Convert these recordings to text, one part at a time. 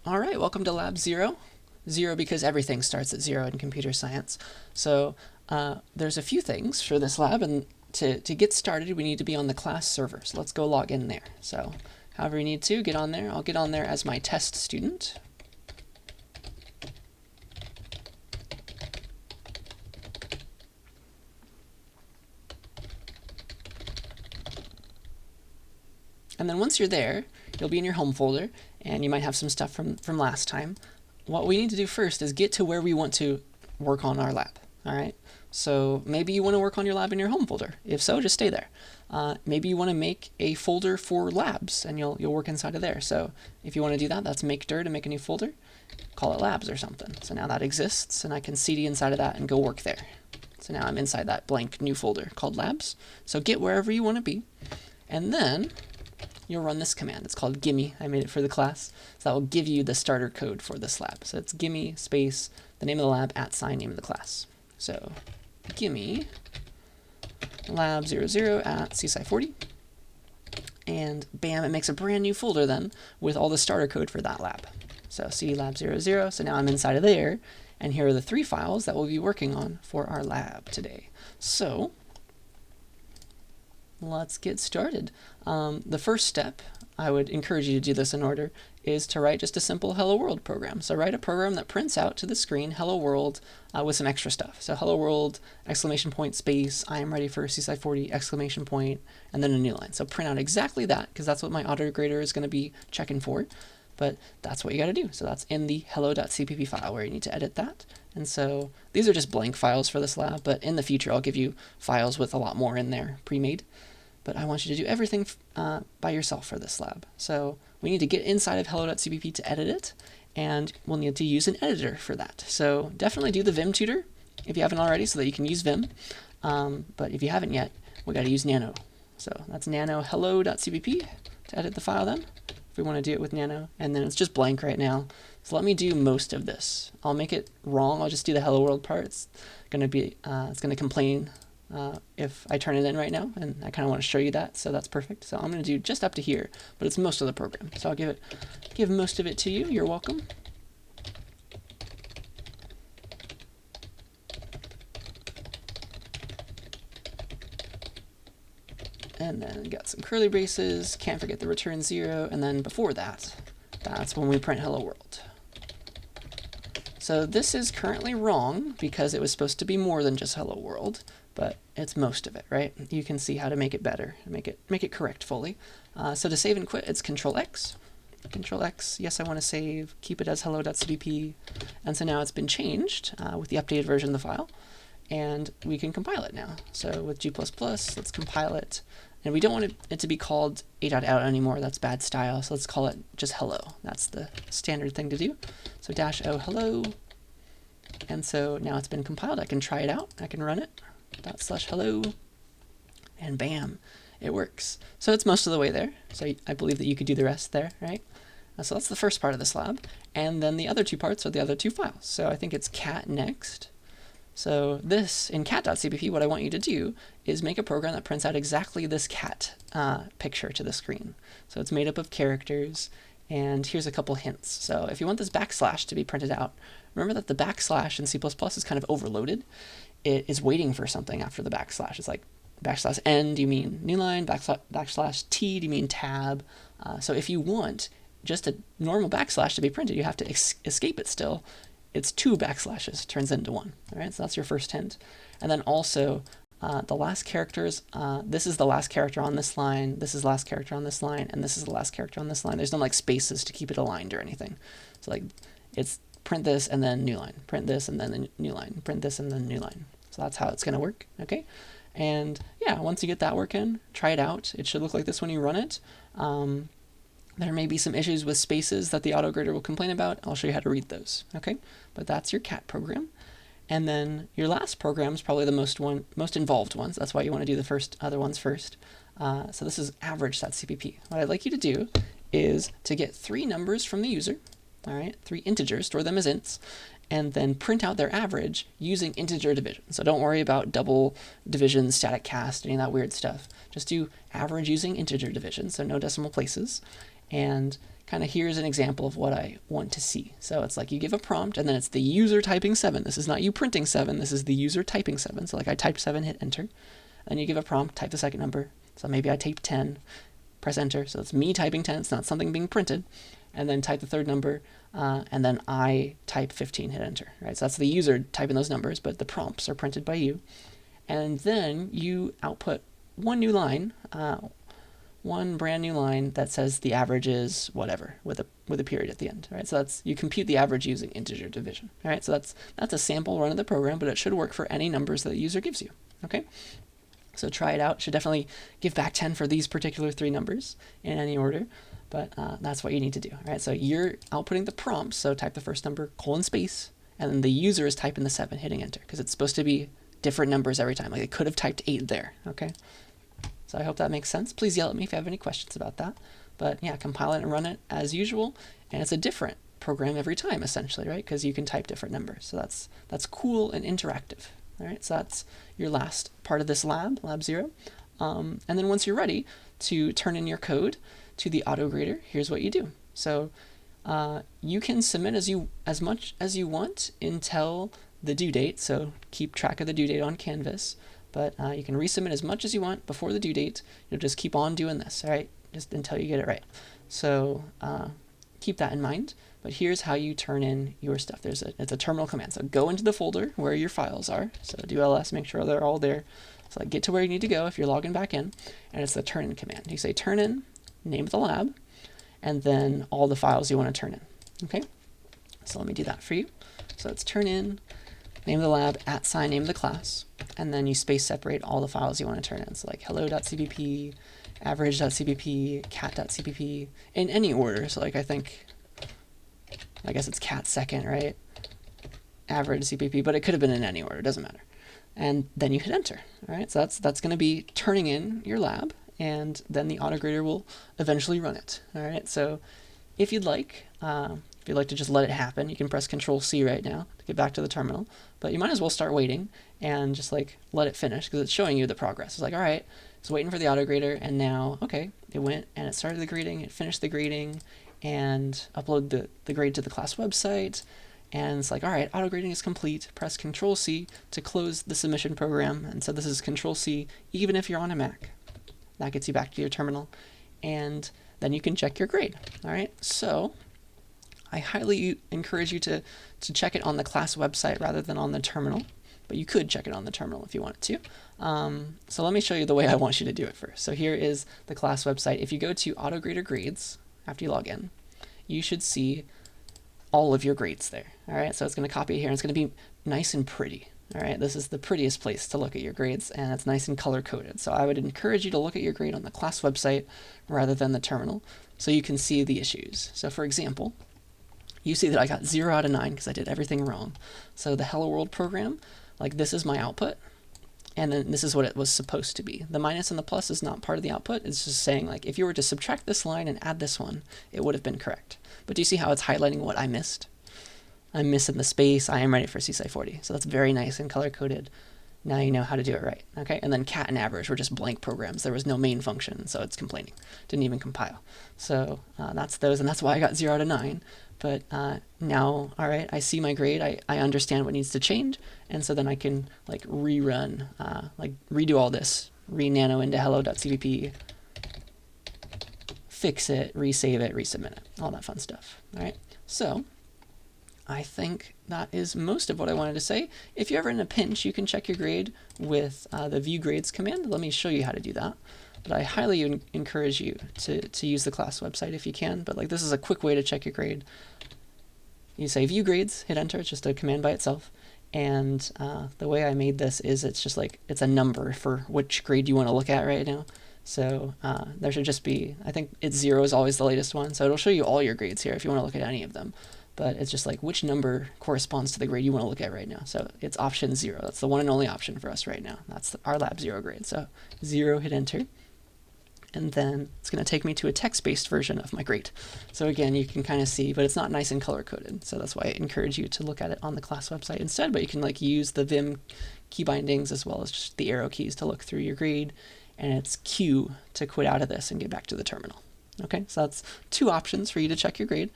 All right, welcome to Lab 0. 0 because everything starts at 0 in computer science. So there's a few things for this lab, and to get started, we need to be on the class server. So let's go log in there. So however you need to, get on there. I'll get on there as my test student. And then once you're there, you'll be in your home folder, and you might have some stuff from last time. What we need to do first is get to where we want to work on our lab. All right. So maybe you want to work on your lab in your home folder. If so, just stay there. Maybe you want to make a folder for labs, and you'll work inside of there. So if you want to do that, that's make dir to make a new folder. Call it labs or something. So now that exists, and I can cd inside of that and go work there. So now I'm inside that blank new folder called labs. So get wherever you want to be, and then you'll run this command. It's called gimme. I made it for the class. So that will give you the starter code for this lab. So it's gimme space the name of the lab @ name of the class. So gimme lab 00 at CSCI 40. And bam, it makes a brand new folder then with all the starter code for that lab. So cd lab 00. So now I'm inside of there. And here are the 3 files that we'll be working on for our lab today. So let's get started. The first step, I would encourage you to do this in order, is to write just a simple hello world program. So write a program that prints out to the screen hello world with some extra stuff. So hello world, exclamation point, space, I am ready for CSCI 40, exclamation point, and then a new line. So print out exactly that, because that's what my autograder is going to be checking for. But that's what you got to do. So that's in the hello.cpp file where you need to edit that. And so these are just blank files for this lab, but in the future I'll give you files with a lot more in there pre-made. But I want you to do everything by yourself for this lab. So we need to get inside of hello.cpp to edit it, and we'll need to use an editor for that. So definitely do the Vim tutor if you haven't already, so that you can use Vim. But if you haven't yet, we got to use nano. So that's nano hello.cpp to edit the file then, if we want to do it with nano. And then it's just blank right now. So let me do most of this. I'll make it wrong. I'll just do the hello world part. It's going to complain if I turn it in right now, and I kind of want to show you that, so that's perfect. So I'm going to do just up to here, but it's most of the program. So I'll give most of it to you. You're welcome. And then got some curly braces, can't forget the return 0, and then before that, that's when we print hello world. So this is currently wrong because it was supposed to be more than just hello world, but it's most of it, right? You can see how to make it better, make it correct fully. So to save and quit, it's Control X. Control X, yes, I want to save, keep it as hello.cpp. And so now it's been changed with the updated version of the file, and we can compile it now. So with G++, let's compile it. And we don't want it to be called a.out anymore, that's bad style, so let's call it just hello. That's the standard thing to do. So -o hello. And so now it's been compiled. I can try it out, I can run it. /hello, and bam, it works. So it's most of the way there. So I believe that you could do the rest there, right? So that's the first part of this lab. And then the other 2 parts are the other 2 files. So I think it's cat next. So this, in cat.cpp, what I want you to do is make a program that prints out exactly this cat picture to the screen. So it's made up of characters, and here's a couple hints. So if you want this backslash to be printed out, remember that the backslash in C++ is kind of overloaded. It is waiting for something after the backslash. It's like \n, do you mean new line? \t, do you mean tab? So if you want just a normal backslash to be printed, you have to escape it still. It's 2 backslashes, turns into 1. All right, so that's your first hint. And then also the last characters, this is the last character on this line, this is the last character on this line, and this is the last character on this line. There's no like spaces to keep it aligned or anything. So like it's print this and then new line, print this and then the new line, print this and then new line. So that's how it's going to work, okay? And yeah, once you get that working, try it out. It should look like this when you run it. There may be some issues with spaces that the autograder will complain about. I'll show you how to read those, okay? But that's your cat program. And then your last program is probably the most involved ones. That's why you want to do the other ones first. So this is average.cpp. What I'd like you to do is to get 3 numbers from the user, all right, 3 integers, store them as ints, and then print out their average using integer division. So don't worry about double division, static cast, any of that weird stuff. Just do average using integer division, so no decimal places, and kind of here's an example of what I want to see. So it's like you give a prompt, and then it's the user typing 7. This is not you printing 7. This is the user typing 7. So like I typed 7, hit enter. Then you give a prompt, type the second number. So maybe I typed 10, press enter. So it's me typing 10. It's not something being printed. And then type the third number, and then I type 15, hit enter. Right? So that's the user typing those numbers, but the prompts are printed by you. And then you output one new line, one brand new line that says the average is whatever with a period at the end. Right? So that's, you compute the average using integer division. All right? So that's a sample run of the program, but it should work for any numbers that the user gives you. Okay? So try it out. It should definitely give back 10 for these particular 3 numbers in any order. But that's what you need to do. Right? So you're outputting the prompt. So type the first number, colon space, and then the user is typing the 7, hitting enter, because it's supposed to be different numbers every time. Like it could have typed 8 there. Okay. So I hope that makes sense. Please yell at me if you have any questions about that. But yeah, compile it and run it as usual. And it's a different program every time, essentially, right? Because you can type different numbers. So that's cool and interactive. All right. So that's your last part of this lab 0. And then once you're ready to turn in your code to the autograder, here's what you do. So you can submit as much as you want until the due date. So keep track of the due date on Canvas. But you can resubmit as much as you want before the due date. You'll just keep on doing this, all right? Just until you get it right. So keep that in mind. But here's how you turn in your stuff. It's a terminal command. So go into the folder where your files are. So do ls, make sure they're all there. So like get to where you need to go if you're logging back in. And it's the turn in command. You say turn in, name of the lab, and then all the files you want to turn in. Okay? So let me do that for you. So it's turn in, name of the lab, @ name of the class, and then you space separate all the files you want to turn in. So like hello.cpp, average.cpp, cat.cpp, in any order. So like I guess it's cat second, right? Average CPP, but it could have been in any order, it doesn't matter. And then you hit enter, all right? So that's going to be turning in your lab, and then the autograder will eventually run it, all right? So if you'd like to just let it happen, you can press Control-C right now to get back to the terminal, but you might as well start waiting and just like let it finish, because it's showing you the progress. It's like, all right, it's waiting for the autograder, and now, okay, it went and it started the grading, it finished the grading, and upload the grade to the class website, and it's like, all right, auto grading is complete. Press Control-C to close the submission program, and so this is Control-C even if you're on a Mac. That gets you back to your terminal, and then you can check your grade. All right, so I highly encourage you to check it on the class website rather than on the terminal, but you could check it on the terminal if you wanted to. So let me show you the way I want you to do it first. So here is the class website. If you go to autograder grades after you log in, you should see all of your grades there. All right, so it's going to copy it here, and it's going to be nice and pretty. All right, this is the prettiest place to look at your grades, and it's nice and color-coded. So I would encourage you to look at your grade on the class website rather than the terminal, so you can see the issues. So for example, you see that I got 0 out of 9 because I did everything wrong. So the Hello World program, like this is my output, and then this is what it was supposed to be. The minus and the plus is not part of the output. It's just saying, like, if you were to subtract this line and add this one, it would have been correct. But do you see how it's highlighting what I missed? I'm missing the space. I am ready for CSCI 40. So that's very nice and color-coded. Now you know how to do it right. Okay, and then cat and average were just blank programs. There was no main function, so it's complaining. Didn't even compile. So that's those, and that's why I got 0 out of 9. But now, all right, I see my grade. I understand what needs to change, and so then I can like rerun, like redo all this, re-nano into hello.cpp, fix it, resave it, resubmit it, all that fun stuff. All right, so I think that is most of what I wanted to say. If you're ever in a pinch, you can check your grade with the view grades command. Let me show you how to do that. But I highly encourage you to use the class website if you can. But like this is a quick way to check your grade. You say view grades, hit enter. It's just a command by itself. And the way I made this is it's just like it's a number for which grade you want to look at right now. So there should just be, I think it's 0 is always the latest one. So it'll show you all your grades here if you want to look at any of them. But it's just like which number corresponds to the grade you want to look at right now. So it's option 0. That's the one and only option for us right now. That's our lab 0 grade. So 0, hit enter. And then it's going to take me to a text-based version of my grade. So again, you can kind of see, but it's not nice and color-coded. So that's why I encourage you to look at it on the class website instead. But you can like use the Vim key bindings as well as just the arrow keys to look through your grade. And it's Q to quit out of this and get back to the terminal. Okay, so that's 2 options for you to check your grade.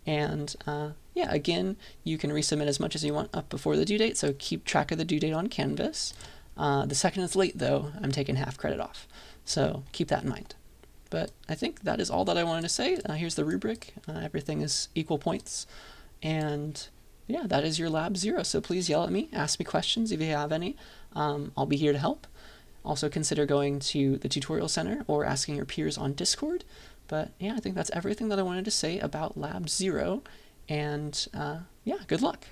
And yeah, again, you can resubmit as much as you want up before the due date, so keep track of the due date on Canvas. The second it's late, though, I'm taking half credit off. So keep that in mind. But I think that is all that I wanted to say. Here's the rubric. Everything is equal points. And yeah, that is your Lab 0. So please yell at me, ask me questions if you have any. I'll be here to help. Also consider going to the tutorial center or asking your peers on Discord. But yeah, I think that's everything that I wanted to say about Lab 0. And yeah, good luck.